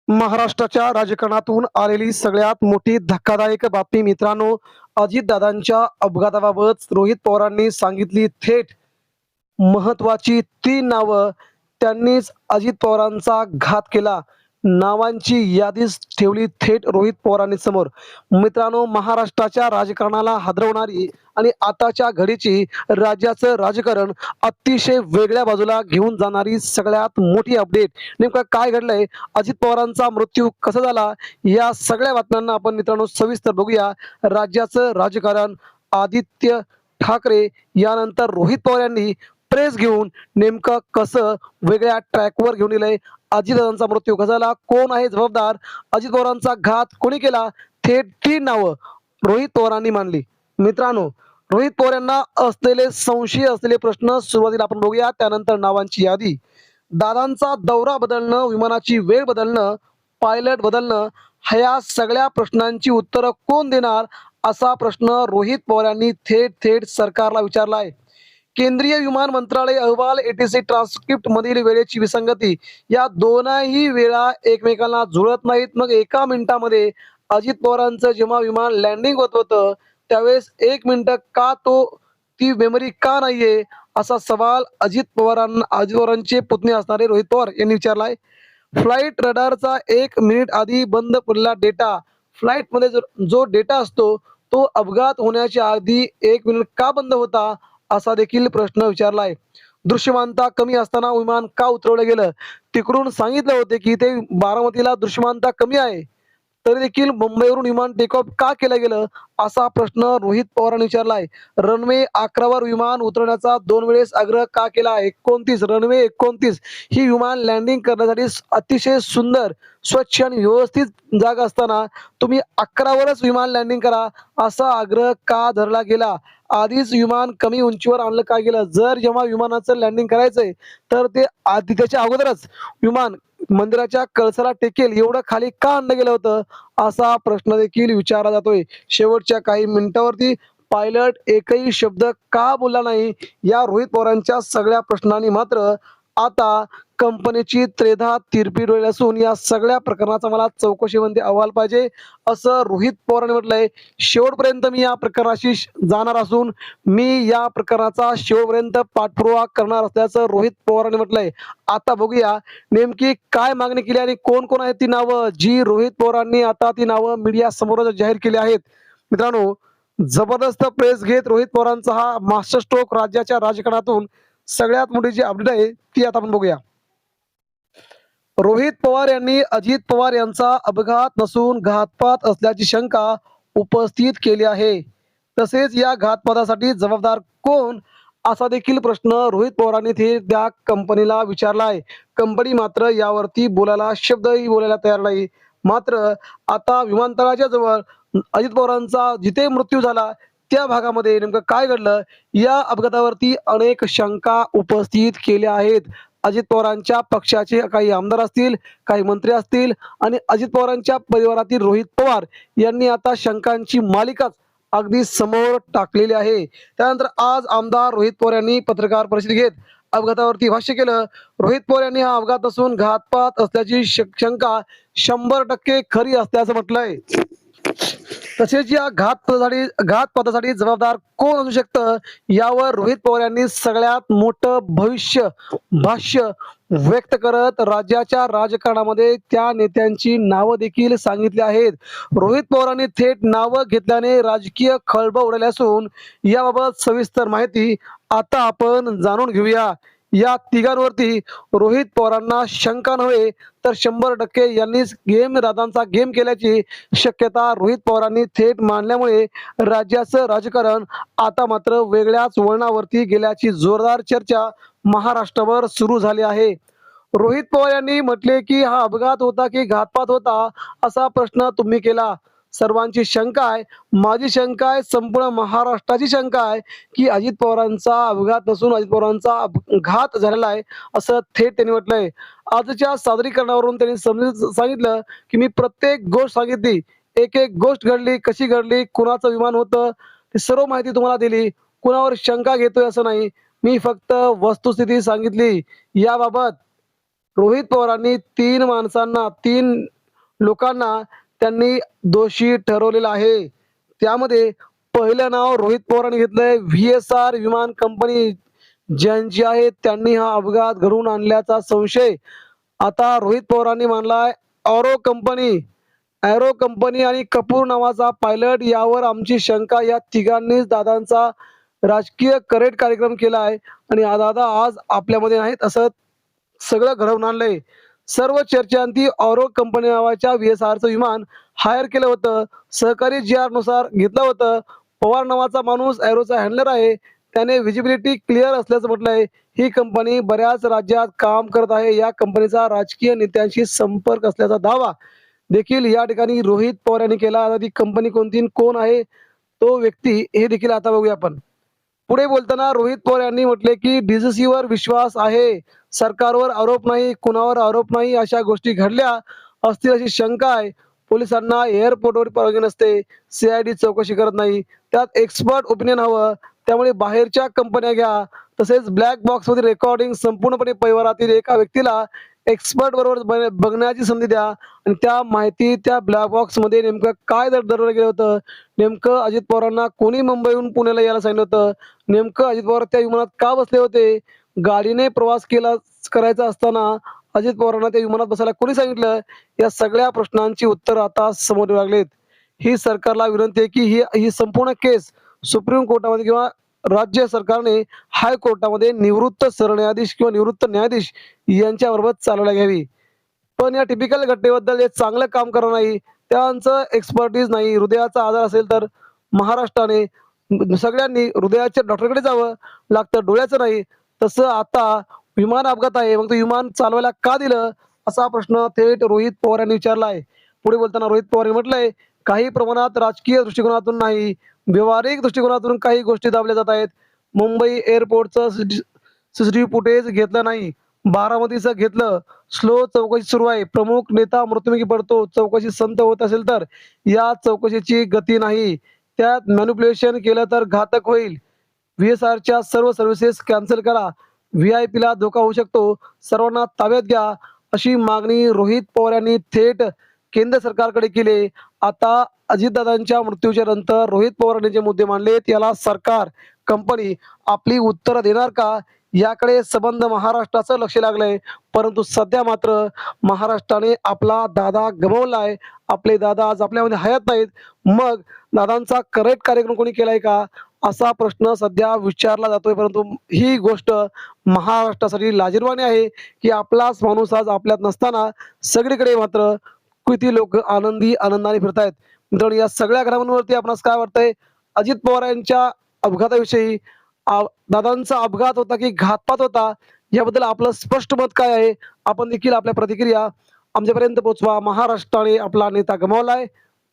महाराष्ट्राच्या राजकारणातून आलेली सगळ्यात मोठी धक्कादायक बातमी मित्रांनो, अजितदादांच्या अपघाताबाबत रोहित पवारांनी सांगितली थेट महत्वाची 3 नावं. त्यांनीच अजित पवारांचा घात केला. नावांची यादीच ठेवली थेट रोहित पवारांनी समोर. मित्रांनो, महाराष्ट्राच्या राजकारणाला हादरवणारी आणि आताच्या घडीची राज्याचं राजकारण अतिशय वेगळ्या बाजूला घेऊन जाणारी सगळ्यात मोठी अपडेट. नेमकं काय घडलंय? अजित पवारांचा मृत्यू कसा झाला? या सगळ्या बातम्यांना आपण मित्रांनो सविस्तर बघूया. राज्याचं राजकारण, आदित्य ठाकरे यानंतर रोहित पवार यांनी प्रेस घेऊन नेमकं कसं वेगळ्या ट्रॅकवर घेऊन गेलंय? अजितदादांचा मृत्यू कसा झाला? कोण आहे जबाबदार? अजित पवारांचा घात कोणी केला? थेट 3 नावं रोहित पवारांनी मांडली. मित्रांनो, रोहित पवार यांना असलेले संशय असलेले प्रश्न सुरुवातीला आपण बघूया, त्यानंतर नावांची यादी. दादांचा दौरा बदलणं, विमानाची वेळ बदलणं, पायलट बदलणं, ह्या सगळ्या प्रश्नांची उत्तरं कोण देणार? असा प्रश्न रोहित पवार यांनी थेट थेट सरकारला विचारलाय. केंद्रीय विमान मंत्रालय अहवाल, एटीसी ट्रान्सक्रिप्ट मधील वेळेची विसंगती, या दोनही वेळा एकमेकांना जुळत नाहीत. मग एका मिनिटामध्ये अजित पवारांचं जेव्हा विमान लँडिंग होत होतं त्यावेळेस 1 मिनिट का ती मेमरी का नाहीये? असा सवाल अजित पवारांचे पुतणे असणारे रोहित पवार यांनी विचारलाय. फ्लाईट रडारचा 1 मिनिट आधी बंद पडलेला डेटा, फ्लाईटमध्ये जो डेटा असतो तो अपघात होण्याच्या आधी 1 मिनिट का बंद होता? असा देखील प्रश्न विचारलाय. दृश्यमानता कमी असताना विमान का उतरवलं गेलं? तिकडून सांगितलं होते की ते बारामतीला दृश्यमानता कमी आहे, तरी देखील मुंबईवरून विमान टेक ऑफ का केलं गेलं? असा प्रश्न रोहित पवारांनी विचारलाय. रनवे 11 वर विमान उतरवण्याचा 2 वेळेस आग्रह का केला? 29 रनवे 29 ही विमान लँडिंग करण्यासाठी अतिशय सुंदर, स्वच्छ आणि व्यवस्थित जागा असताना तुम्ही 11 वरच विमान लँडिंग करा असा आग्रह का धरला गेला? आधीच विमान कमी उंचीवर आणलं का गेलं? जर जेव्हा विमानाचं लँडिंग करायचंय तर ते आधी त्याच्या अगोदरच विमान मंदिराच्या कळसाला टेकेल एवढं खाली का आणलं गेलं होतं? असा प्रश्न देखील विचारला जातोय. शेवटच्या काही मिनिटावरती पायलट एकही शब्द का बोलला नाही? या रोहित पवारांच्या सगळ्या प्रश्नांनी मात्र आता कंपनीची त्रेधा तिरपी डोळली असून या सगळ्या प्रकरणाचा मला चौकशीमध्ये अहवाल पाहिजे, असं रोहित पवारांनी म्हटलंय. शेवटपर्यंत मी या प्रकरणाशी जाणार असून मी या प्रकरणाचा शेवटपर्यंत पाठपुरावा करणार असल्याचं रोहित पवारांनी म्हटलंय. आता बघूया नेमकी काय मागणी केली आणि कोण कोण आहेत ती नावं जी रोहित पवारांनी आता ती नावं मीडिया समोर जाहीर केली आहेत. मित्रांनो, जबरदस्त प्रेस घेत रोहित पवारांचा हा मास्टर स्ट्रोक राज्याच्या राजकारणातून सगळ्यात मोठी जी अपडेट आहे ती आता आपण बघूया. रोहित पवार यांनी अजित पवार यांचा अपघात नसून घातपात असल्याची शंका उपस्थित केली आहे. तसेच या घातपातासाठी जबाबदार कोण? असा देखील प्रश्न रोहित पवारांनी त्या कंपनीला विचारलाय. कंपनी मात्र यावरती शब्दही बोलायला तयार नाही. मात्र आता विमानतळाच्या जवळ अजित पवारांचा जिथे मृत्यू झाला त्या भागामध्ये नेमकं काय घडलं या अपघातावरती अनेक शंका उपस्थित केल्या आहेत. अजित पवारांच्या पक्षाचे काही आमदार असतील, काही मंत्री असतील आणि अजित पवारांच्या परिवारातील रोहित पवार यांनी आता शंकांची मालिकाच अगदी समोर टाकलेली आहे. त्यानंतर आज आमदार रोहित पवार यांनी पत्रकार परिषद घेत अपघातावरती भाष्य केलं. रोहित पवार यांनी हा अपघात नसून घातपात असल्याची शंका 100% खरी असल्याचं म्हटलंय. तसेच या घातपातासाठी जबाबदार कोण असू शकतं यावर रोहित पवार यांनी सगळ्यात मोठं भाष्य व्यक्त करत राज्याच्या राजकारणामध्ये त्या नेत्यांची नावं देखील सांगितली आहेत. रोहित पवारांनी थेट नावं घेतल्याने राजकीय खळबळ उडाली असून याबाबत सविस्तर माहिती आता आपण जाणून घेऊया. या तिघांवरती रोहित पवारांना शंका नव्हे तर 100% यांनीच दादांचा गेम केल्याची शक्यता रोहित पवारांनी थेट मांडल्यामुळे राज्याचं राजकारण आता मात्र वेगळ्याच वळणावरती गेल्याची जोरदार चर्चा महाराष्ट्रावर सुरू झाली आहे. रोहित पवार यांनी म्हटले की हा अपघात होता की घातपात होता असा प्रश्न तुम्ही केला. सर्वांची शंका आहे, माझी शंका आहे, संपूर्ण महाराष्ट्राची शंका आहे की अजित पवारांचा अपघात नसून अजित पवारांचा घात झालेला आहे असं थेट त्यांनी म्हटलंय. आजच्या सादरीकरणावरून त्यांनी सांगितलं की मी प्रत्येक गोष्ट सांगितली, एक एक गोष्ट घडली, कशी घडली, कुणाचं विमान होतं, ती सर्व माहिती तुम्हाला दिली. कुणावर शंका घेतोय असं नाही, मी फक्त वस्तुस्थिती सांगितली. याबाबत रोहित पवारांनी 3 माणसांना, 3 लोकांना त्यांनी दोषी ठरवलेलं आहे. त्यामध्ये पहिलं नाव रोहित पवारांनी घेतलंय. व्ही-एस-आर विमान कंपनी ज्यांची आहे त्यांनी हा अपघात घडवून आणल्याचा संशय आता रोहित पवारांनी मानलाय. एरो कंपनी आणि कपूर नावाचा पायलट यावर आमची शंका. या तिघांनीच दादांचा राजकीय करेक्ट कार्यक्रम केला आहे आणि दादा आज आपल्यामध्ये नाहीत असं सगळं घडवून आणलंय. सर्व चर्चांती ऑरो कंपनी नावाच्या व्ही-एस-आरचं विमान हायर केलं होतं. सहकारी जी-आर नुसार घेतलं होतं. पवार नावाचा माणूस एरोचा हँडलर आहे. त्याने व्हिजिबिलिटी क्लिअर असल्याचं म्हटलंय. ही कंपनी बऱ्याच राज्यात काम करत आहे. या कंपनीचा राजकीय नेत्यांशी संपर्क असल्याचा दावा देखील या ठिकाणी रोहित पवार यांनी केला. आता ती कंपनी कोणती आणि कोण आहे तो व्यक्ती हे देखील आता बघूया आपण. पुढे बोलताना रोहित पवार यांनी म्हटले की डीसीसीवर विश्वास आहे. सरकारवर आरोप नाही, कुणावर आरोप नाही. अशा गोष्टी घडल्या असतील अशी शंका आहे. पोलिसांना एअरपोर्टवर परवानगी नसते. सीआयडी चौकशी करत नाही. त्यात एक्सपर्ट ओपिनियन हवं. त्यामुळे बाहेरच्या कंपन्या घ्या. तसेच ब्लॅक बॉक्समध्ये रेकॉर्डिंग संपूर्णपणे परिवारातील एका व्यक्तीला एक्सपर्ट बरोबर बघण्याची संधी द्या आणि त्या माहिती त्या ब्लॅक बॉक्समध्ये नेमकं काय दडलं गेलं होतं. नेमकं अजित पवारांना कोणी मुंबईहून पुण्याला यायला सांगितलं होतं. नेमकं अजित पवार त्या विमानात का बसले होते. गाडीने प्रवास करायचा असताना अजित पवारांना त्या विमानात बसायला कोणी सांगितलं. या सगळ्या प्रश्नांची उत्तर आता समोर येऊ लागलेत. ही सरकारला विनंती आहे की ही संपूर्ण केस सुप्रीम कोर्टामध्ये किंवा राज्य सरकारने हायकोर्टामध्ये निवृत्त सरन्यायाधीश किंवा निवृत्त न्यायाधीश यांच्याबरोबर चालवल्या घ्यावी. पण या टिपिकल घटनेबद्दल जे चांगलं काम करणार नाही, त्यांचं एक्सपर्टीज नाही, हृदयाचा आजार असेल तर महाराष्ट्राने सगळ्यांनी हृदयाच्या डॉक्टरकडे जावं लागतं, डोळ्याचं नाही. तसं आता विमान अपघात आहे, मग तो विमान चालवायला का दिलं असा प्रश्न थेट रोहित पवार यांनी विचारला आहे. पुढे बोलताना रोहित पवार यांनी म्हटलंय, काही प्रमाणात राजकीय दृष्टिकोनातून नाही, व्यावहारिक दृष्टिकोनातून काही गोष्टी दाबल्या जात आहेत. मुंबई एअरपोर्टचं सीसीटीव्ही फुटेज घेतलं नाही, बारामतीचं घेतलं. स्लो चौकशी सुरू आहे. प्रमुख नेता मृत्युमुखी पडतो. चौकशी संत होत असेल तर या चौकशीची गती नाही. त्यात मॅनिप्युलेशन केलं तर घातक होईल. व्ही-एस-आरच्या सर्व सर्व्हिसेस कॅन्सल करा. व्ही-आय-पीला धोका होऊ शकतो. सर्वांना ताब्यात घ्या. अशी मागणी रोहित पवार यांनी थेट केंद्र सरकारकडे केली. आता अजितदादांच्या मृत्यूच्या नंतर रोहित पवारांनी जे मुद्दे मांडलेत याला सरकार, कंपनी आपली उत्तरं देणार का याकडे संबंध महाराष्ट्राचं लक्ष लागलंय. परंतु सध्या मात्र महाराष्ट्राने आपला दादा गमावलाय. आपले दादा आज आपल्यामध्ये हयात नाहीत. मग दादांचा करेक्ट कार्यक्रम कोणी केलाय का असा प्रश्न सध्या विचारला जातोय. परंतु ही गोष्ट महाराष्ट्रासाठी लाजिरवाणी आहे की आपलाच माणूस आज आपल्यात नसताना सगळीकडे मात्र किती लोक आनंदाने फिरतायत. मित्रांनो, या सगळ्या घडामोडींवरती आपणास काय वाटतंय. अजित पवार यांच्या अपघाताविषयी दादांचा अपघात होता की घातपात होता याबद्दल आपलं स्पष्ट मत काय आहे. आपण देखील आपल्या प्रतिक्रिया आमच्यापर्यंत पोहोचवा. महाराष्ट्राने आपला नेता गमावलाय,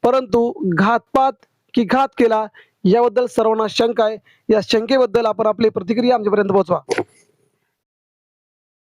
परंतु घातपात की घात केला याबद्दल सर्वांना शंका आहे. या शंकेबद्दल आपण आपली प्रतिक्रिया आमच्यापर्यंत पोहोचवा.